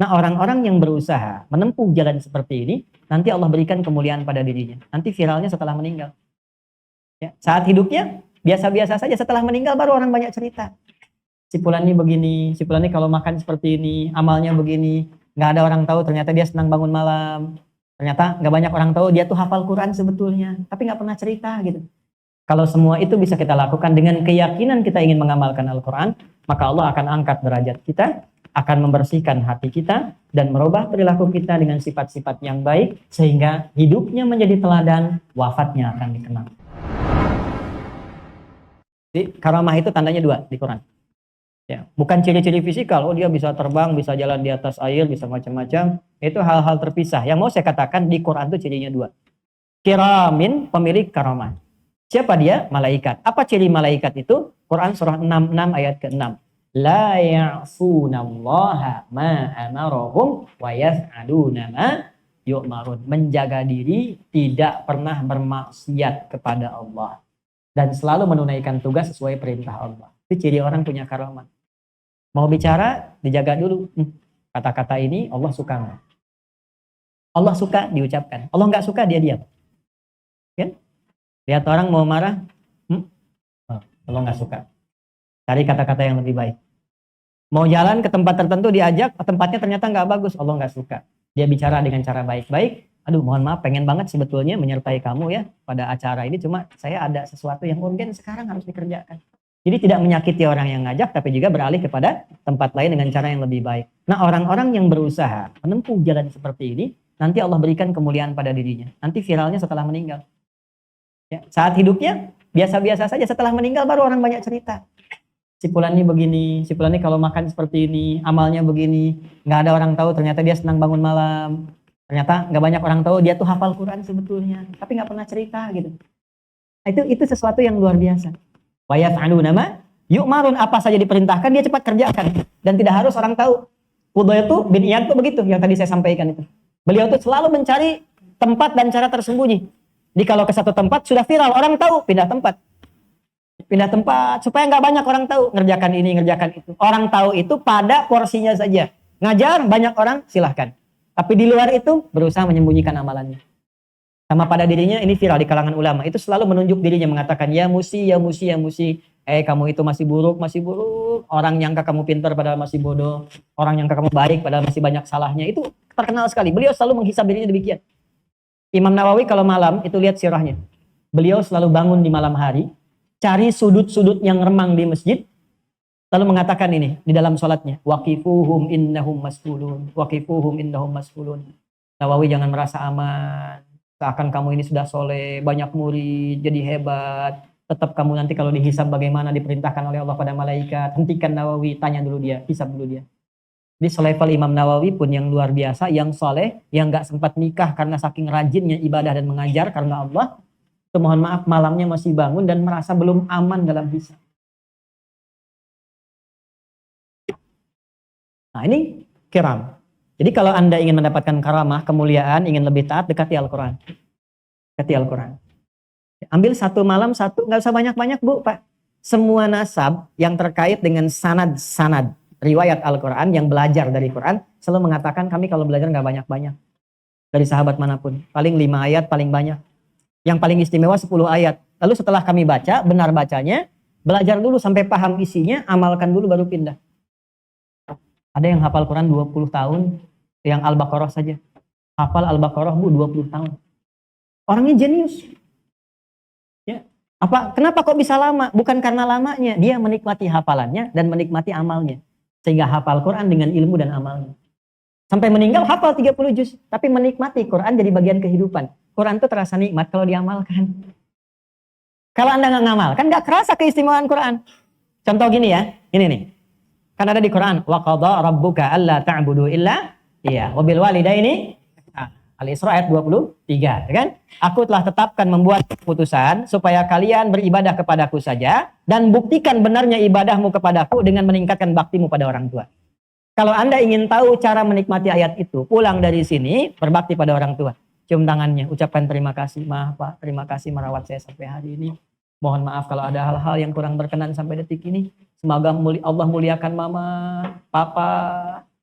Nah, orang-orang yang berusaha menempuh jalan seperti ini, nanti Allah berikan kemuliaan pada dirinya. Nanti viralnya setelah meninggal. Ya, saat hidupnya biasa-biasa saja, setelah meninggal baru orang banyak cerita. Si Fulan ini begini, si Fulan ini kalau makan seperti ini, amalnya begini. Nggak ada orang tahu ternyata dia senang bangun malam. Ternyata nggak banyak orang tahu dia tuh hafal Quran sebetulnya, tapi nggak pernah cerita gitu. Kalau semua itu bisa kita lakukan dengan keyakinan kita ingin mengamalkan Al-Quran, maka Allah akan angkat derajat kita, akan membersihkan hati kita, dan merubah perilaku kita dengan sifat-sifat yang baik, sehingga hidupnya menjadi teladan, wafatnya akan dikenang. Jadi karamah itu tandanya dua di Quran. Ya, bukan ciri-ciri fisikal, oh dia bisa terbang, bisa jalan di atas air, bisa macam-macam. Itu hal-hal terpisah. Yang mau saya katakan di Quran itu cirinya dua. Kiramin, pemilik karamah. Siapa dia? Malaikat. Apa ciri malaikat itu? Quran surah 66 ayat ke-6. La ya'sunallaha ma amarahum wa yaf'aluna ma yu'marun. Menjaga diri, tidak pernah bermaksiat kepada Allah. Dan selalu menunaikan tugas sesuai perintah Allah. Itu ciri orang punya karamah. Mau bicara, dijaga dulu. Kata-kata ini Allah suka nggak? Allah suka diucapkan. Allah nggak suka, dia diam. Kan? Lihat orang mau marah, Allah nggak suka. Cari kata-kata yang lebih baik. Mau jalan ke tempat tertentu diajak, tempatnya ternyata nggak bagus, Allah nggak suka. Dia bicara dengan cara baik-baik. Aduh, mohon maaf, pengen banget sebetulnya menyertai kamu ya pada acara ini, cuma saya ada sesuatu yang urgen sekarang harus dikerjakan. Jadi tidak menyakiti orang yang ngajak, tapi juga beralih kepada tempat lain dengan cara yang lebih baik. Nah, orang-orang yang berusaha menempuh jalan seperti ini, nanti Allah berikan kemuliaan pada dirinya. Nanti viralnya setelah meninggal. Ya, saat hidupnya biasa-biasa saja, setelah meninggal baru orang banyak cerita. Si Fulan ini begini, si Fulan ini kalau makan seperti ini, amalnya begini. Nggak ada orang tahu ternyata dia senang bangun malam. Ternyata nggak banyak orang tahu dia tuh hafal Quran sebetulnya, tapi nggak pernah cerita gitu. Nah, itu sesuatu yang luar biasa. Wa yaf'aluna ma yu'marun, apa saja diperintahkan dia cepat kerjakan dan tidak harus orang tahu. Fudayl bin Iyad tuh begitu yang tadi saya sampaikan itu. Beliau tuh selalu mencari tempat dan cara tersembunyi. Jadi kalau ke satu tempat sudah viral, orang tahu, pindah tempat. Pindah tempat supaya nggak banyak orang tahu, ngerjakan ini, ngerjakan itu. Orang tahu itu pada porsinya saja. Ngajar banyak orang, silahkan. Tapi di luar itu berusaha menyembunyikan amalannya. Sama pada dirinya, ini viral di kalangan ulama. Itu selalu menunjuk dirinya, mengatakan, ya musi, ya musi, ya musi. Kamu itu masih buruk, masih buruk. Orang nyangka kamu pintar padahal masih bodoh. Orang nyangka kamu baik padahal masih banyak salahnya. Itu terkenal sekali. Beliau selalu menghisab dirinya demikian. Imam Nawawi kalau malam, itu lihat sirahnya. Beliau selalu bangun di malam hari, cari sudut-sudut yang remang di masjid, lalu mengatakan ini di dalam sholatnya, waqifuhum innahum mas'ulun, waqifuhum innahum mas'ulun. Nawawi, jangan merasa aman, seakan kamu ini sudah soleh, banyak murid, jadi hebat. Tetap kamu nanti kalau dihisab bagaimana diperintahkan oleh Allah pada malaikat. Hentikan Nawawi, tanya dulu dia, hisab dulu dia. Jadi selevel Imam Nawawi pun yang luar biasa, yang soleh, yang gak sempat nikah karena saking rajinnya ibadah dan mengajar karena Allah, itu mohon maaf malamnya masih bangun dan merasa belum aman dalam hisab. Nah ini kiram. Jadi kalau Anda ingin mendapatkan karamah, kemuliaan, ingin lebih taat, dekati Al-Quran. Dekati Al-Quran. Ambil satu malam satu, nggak usah banyak-banyak Bu, Pak. Semua nasab yang terkait dengan sanad-sanad riwayat Al-Quran yang belajar dari Quran selalu mengatakan kami kalau belajar nggak banyak-banyak dari sahabat manapun. Paling 5 ayat paling banyak. Yang paling istimewa 10 ayat. Lalu setelah kami baca, benar bacanya, belajar dulu sampai paham isinya, amalkan dulu baru pindah. Ada yang hafal Quran 20 tahun, yang Al-Baqarah saja. Hafal Al-Baqarah Bu 20 tahun. Orangnya jenius. Ya. Kenapa kok bisa lama? Bukan karena lamanya, dia menikmati hafalannya dan menikmati amalnya. Sehingga hafal Quran dengan ilmu dan amalnya. Sampai meninggal hafal 30 juz, tapi menikmati Quran jadi bagian kehidupan. Quran itu terasa nikmat kalau diamalkan. Kalau Anda nggak ngamalkan, nggak kerasa keistimewaan Quran. Contoh gini ya, ini nih. Kan ada di Quran, wa qadha rabbuka alla ta'budu illa iya, wa bil walidaini Al-Isra ayat 23, kan? Aku telah tetapkan membuat keputusan supaya kalian beribadah kepadaku saja dan buktikan benarnya ibadahmu kepadaku dengan meningkatkan baktimu pada orang tua. Kalau Anda ingin tahu cara menikmati ayat itu, pulang dari sini berbakti pada orang tua. Cium tangannya, ucapkan terima kasih, maaf Pak, terima kasih merawat saya sampai hari ini. Mohon maaf kalau ada hal-hal yang kurang berkenan sampai detik ini. Semoga Allah muliakan Mama, Papa.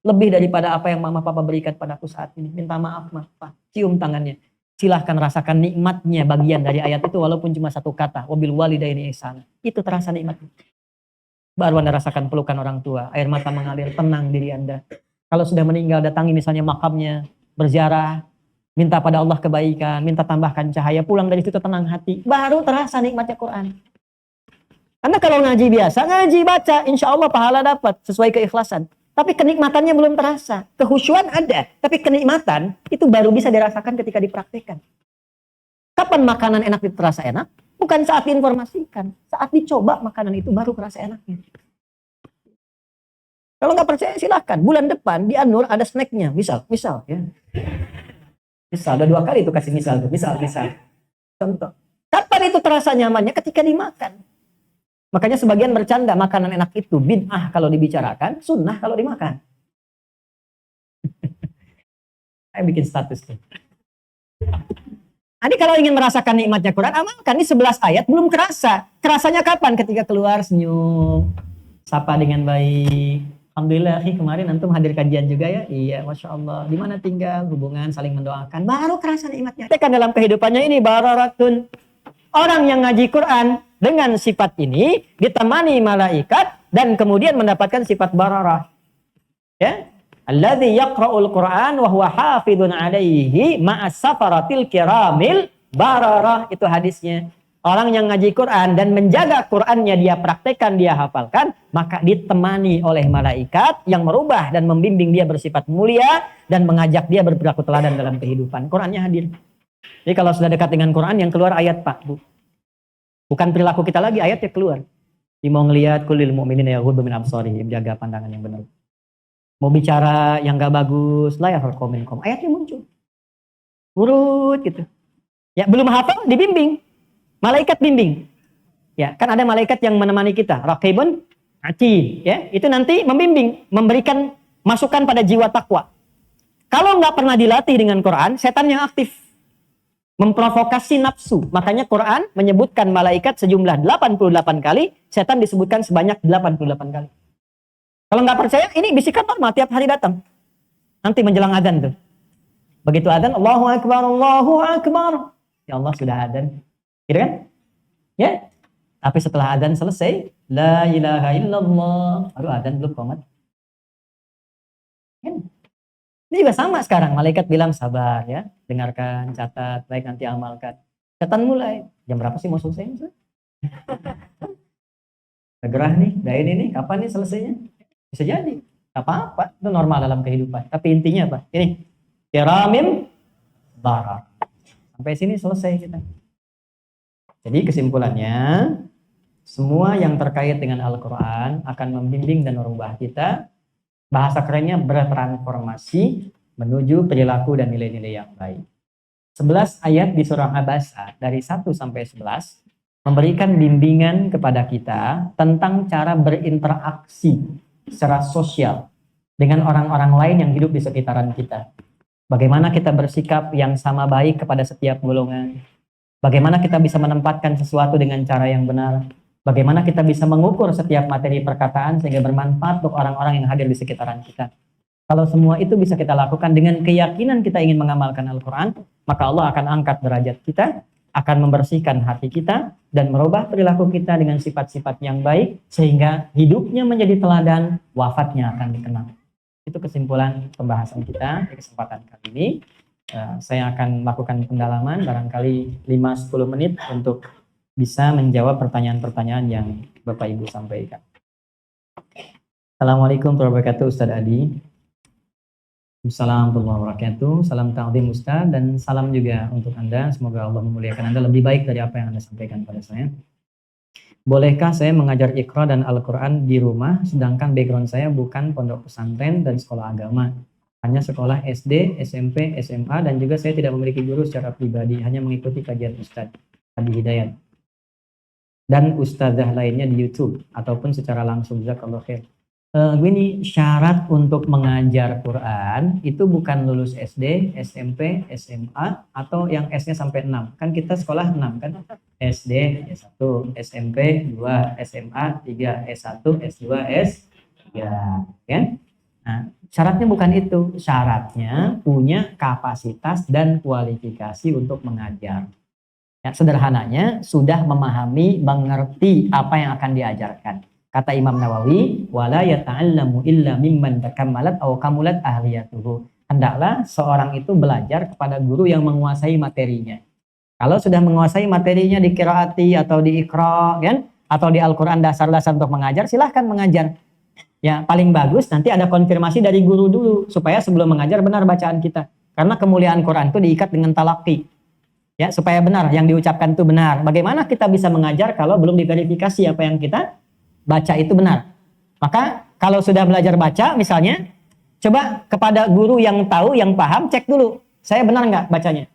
Lebih daripada apa yang mama papa berikan padaku saat ini. Minta maaf, ma, pa. Cium tangannya. Silahkan rasakan nikmatnya bagian dari ayat itu walaupun cuma satu kata. Wabil walidaini ihsana. Itu terasa nikmatnya. Baru Anda rasakan pelukan orang tua. Air mata mengalir, tenang diri Anda. Kalau sudah meninggal, datangi misalnya makamnya. Berziarah. Minta pada Allah kebaikan. Minta tambahkan cahaya. Pulang dari situ tenang hati. Baru terasa nikmatnya Quran. Karena kalau ngaji biasa, ngaji baca. Insya Allah pahala dapat. Sesuai keikhlasan. Tapi kenikmatannya belum terasa. Kehusyuan ada. Tapi kenikmatan itu baru bisa dirasakan ketika dipraktikkan. Kapan makanan enak itu terasa enak? Bukan saat diinformasikan. Saat dicoba makanan itu baru terasa enaknya. Kalau nggak percaya silahkan. Bulan depan di An-Nur ada snacknya. Misal ya. Misal, ada 2 kali itu kasih misal. Misal. Contoh. Kapan itu terasa nyamannya? Ketika dimakan. Makanya sebagian bercanda, makanan enak itu bid'ah kalau dibicarakan, sunnah kalau dimakan. Saya bikin status tuh. Jadi kalau ingin merasakan nikmatnya Quran, amalkan. Ini 11 ayat belum kerasa. Kerasanya kapan? Ketika keluar senyum, sapa dengan baik. Alhamdulillah, kemarin antum hadir kajian juga ya. Iya, Masya Allah. Di mana tinggal, hubungan, saling mendoakan. Baru kerasa nikmatnya. Kan dalam kehidupannya ini, bararatun. Orang yang ngaji Quran dengan sifat ini ditemani malaikat dan kemudian mendapatkan sifat bararah. Ya. Alladzi yaqra'ul Qur'an wa huwa hafidun 'alaihi ma'as safaratil kiramil bararah, itu hadisnya. Orang yang ngaji Quran dan menjaga Qur'annya dia praktekkan, dia hafalkan, maka ditemani oleh malaikat yang merubah dan membimbing dia bersifat mulia dan mengajak dia berperilaku teladan dalam kehidupan. Qur'annya hadir. Jadi kalau sudah dekat dengan Quran, yang keluar ayat, Pak, Bu. Bukan perilaku kita lagi, ayatnya keluar. Mau ngelihat kulil mu'minina yaghuddu min absarihim, jaga pandangan yang benar. Mau bicara yang gak bagus, la yafqahu minkum, ayatnya muncul. Urut gitu. Ya, belum hafal dibimbing. Malaikat bimbing. Ya, kan ada malaikat yang menemani kita, raqibun atid, ya. Itu nanti membimbing, memberikan masukan pada jiwa takwa. Kalau nggak pernah dilatih dengan Quran, setan yang aktif. Memprovokasi nafsu. Makanya Quran menyebutkan malaikat sejumlah 88 kali, setan disebutkan sebanyak 88 kali. Kalau nggak percaya, ini bisikan normal tiap hari datang. Nanti menjelang adzan tuh. Begitu adzan, Allahu Akbar, Allahu Akbar. Ya Allah sudah adzan. Gitu kan? Ya. Tapi setelah adzan selesai, la ilaha illallah. Aduh, adzan belum qomat. Kan? Ini juga sama sekarang, malaikat bilang sabar ya, dengarkan, catat, baik nanti amalkan. Setan mulai, jam berapa sih mau selesai? Gerah nih, dain ini, kapan nih selesainya? Bisa jadi, apa-apa, itu normal dalam kehidupan. Tapi intinya apa? Ini, kiramim barah. Sampai sini selesai kita. Jadi kesimpulannya, semua yang terkait dengan Al-Quran akan membimbing dan merubah kita. Bahasa kerennya bertransformasi menuju perilaku dan nilai-nilai yang baik. 11 ayat di surah Abasa dari 1 sampai 11 memberikan bimbingan kepada kita tentang cara berinteraksi secara sosial dengan orang-orang lain yang hidup di sekitaran kita. Bagaimana kita bersikap yang sama baik kepada setiap golongan. Bagaimana kita bisa menempatkan sesuatu dengan cara yang benar. Bagaimana kita bisa mengukur setiap materi perkataan sehingga bermanfaat untuk orang-orang yang hadir di sekitaran kita. Kalau semua itu bisa kita lakukan dengan keyakinan kita ingin mengamalkan Al-Quran, maka Allah akan angkat derajat kita, akan membersihkan hati kita, dan merubah perilaku kita dengan sifat-sifat yang baik, sehingga hidupnya menjadi teladan, wafatnya akan dikenang. Itu kesimpulan pembahasan kita di kesempatan kali ini. Saya akan melakukan pendalaman, barangkali 5-10 menit untuk bisa menjawab pertanyaan-pertanyaan yang Bapak Ibu sampaikan. Assalamualaikum warahmatullahi wabarakatuh, Ustaz Adi. Assalamualaikum warahmatullahi wabarakatuh. Salam ta'zim Ustaz dan salam juga untuk Anda. Semoga Allah memuliakan Anda lebih baik dari apa yang Anda sampaikan pada saya. Bolehkah saya mengajar Iqra dan Al-Quran di rumah sedangkan background saya bukan pondok pesantren dan sekolah agama? Hanya sekolah SD, SMP, SMA dan juga saya tidak memiliki guru secara pribadi, hanya mengikuti kajian Ustaz Adi Hidayat dan ustazah lainnya di YouTube ataupun secara langsung. Jazakallahu khair. Gini, syarat untuk mengajar Quran itu bukan lulus SD, SMP, SMA atau yang S-nya sampai 6. Kan kita sekolah 6 kan? SD, S1, SMP, 2, SMA, 3, S1, S2, S3, kan? Nah, syaratnya bukan itu. Syaratnya punya kapasitas dan kualifikasi untuk mengajar. Ya, sederhananya sudah memahami, mengerti apa yang akan diajarkan. Kata Imam Nawawi, wala yata'allamu illa mimman takammalat aw kamulat ahliyatuhu. Hendaklah seorang itu belajar kepada guru yang menguasai materinya. Kalau sudah menguasai materinya di qiraati atau di iqra, kan? Atau di Al-Qur'an dasar-dasar untuk mengajar, silahkan mengajar. Ya, paling bagus nanti ada konfirmasi dari guru dulu supaya sebelum mengajar benar bacaan kita. Karena kemuliaan Quran itu diikat dengan talaqi. Ya, supaya benar yang diucapkan itu benar. Bagaimana kita bisa mengajar kalau belum diverifikasi apa yang kita baca itu benar? Maka kalau sudah belajar baca misalnya, coba kepada guru yang tahu, yang paham, cek dulu. Saya benar nggak bacanya?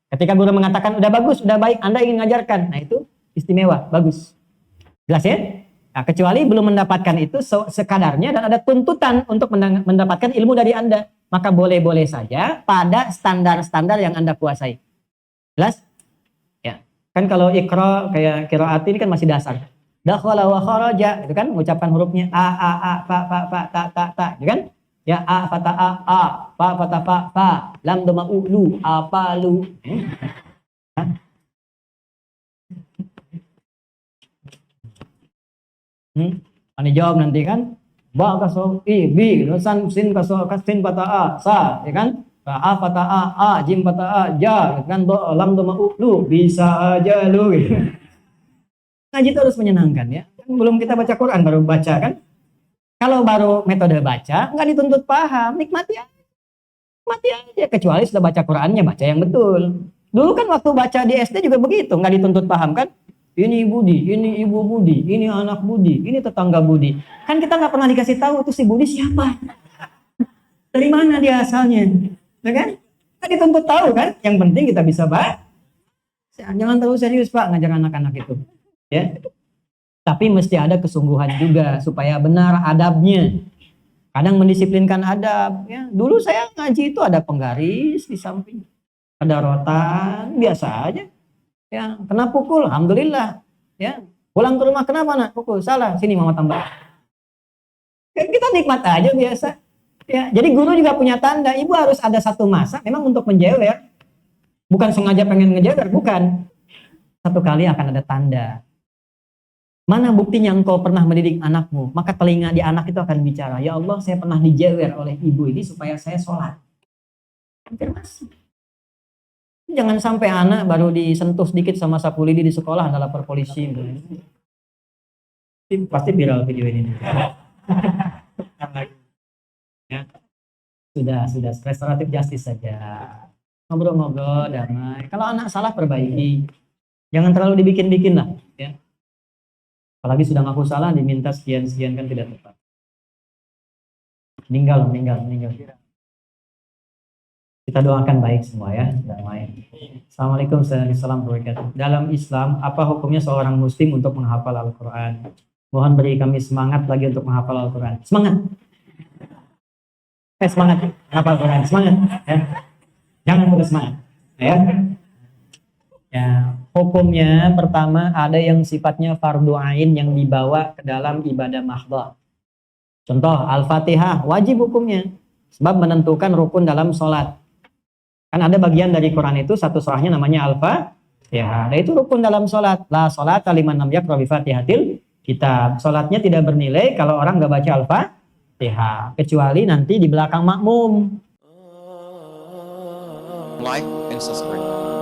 Ketika guru mengatakan udah bagus, udah baik, Anda ingin mengajarkan. Nah, itu istimewa, bagus. Jelas ya? Nah, kecuali belum mendapatkan itu sekadarnya dan ada tuntutan untuk mendapatkan ilmu dari Anda, maka boleh-boleh saja pada standar-standar yang Anda kuasai. Jelas? Ya. Kan kalau iqra kayak qiraat ini kan masih dasar. Dakhala wa kharaja, itu kan mengucapkan hurufnya a ta, itu kan? Ya a fata a, fa fata fa, lam doma u lu, apa lu. Ane jawab nanti kan, ba kaso i bi, san sin kaso kasin fata a sa, ya kan? A fata a, jim fata a ja, kan do lam doma u lu, bisa aja lu. Gitu. Ngaji itu harus menyenangkan ya. Kan belum kita baca Quran baru baca kan? Kalau baru metode baca, nggak dituntut paham, nikmati aja. Kecuali sudah baca Qurannya, baca yang betul. Dulu kan waktu baca di SD juga begitu, nggak dituntut paham kan? Ini Budi, ini Ibu Budi, ini anak Budi, ini tetangga Budi. Kan kita nggak pernah dikasih tahu tuh si Budi siapa, dari mana dia asalnya, ya kan? Nggak dituntut tahu kan? Yang penting kita bisa baca. Jangan terlalu serius Pak ngajar anak-anak itu, ya. Tapi mesti ada kesungguhan juga supaya benar adabnya. Kadang mendisiplinkan adab. Ya. Dulu saya ngaji itu ada penggaris di samping, ada rotan, biasa aja. Ya, kena pukul, alhamdulillah. Ya, pulang ke rumah kenapa nak pukul? Salah, sini mama tambah. Ya, kita nikmat aja biasa. Ya, jadi guru juga punya tanda. Ibu harus ada satu masa, memang untuk menjewer. Bukan sengaja pengen ngejewer, bukan. Satu kali akan ada tanda. Mana buktinya engkau pernah mendidik anakmu? Maka telinga di anak itu akan bicara, ya Allah saya pernah dijewer oleh ibu ini supaya saya sholat. Konfirmasi. Jangan sampai anak baru disentuh sedikit sama sapu lidi di sekolah adalah lapor polisi. Pasti viral video ini. Ya. Sudah restoratif justice saja. Ngobrol-ngobrol damai. Kalau anak salah perbaiki. Jangan terlalu dibikin-bikin lah, ya. Apalagi sudah ngaku salah diminta sekian-sekian kan tidak tepat. Meninggal. Kita doakan baik semua ya, damai. Assalamualaikum warahmatullahi wabarakatuh. Dalam Islam, apa hukumnya seorang muslim untuk menghafal Al-Quran? Mohon beri kami semangat lagi untuk menghafal Al-Quran. Semangat. Semangat menghafal Al-Quran. Semangat. Ya. Jangan putus semangat. Ya. Ya, hukumnya pertama ada yang sifatnya fardu ain yang dibawa ke dalam ibadah mahdhah. Contoh Al-Fatihah wajib hukumnya sebab menentukan rukun dalam sholat. Kan ada bagian dari Quran itu satu surahnya namanya Al-Fatihah. Nah, itu rukun dalam sholat. La sholata liman lam yaqra bi Fatihatil kitab. Sholatnya tidak bernilai kalau orang nggak baca Al-Fatihah kecuali nanti di belakang makmum. Like and subscribe.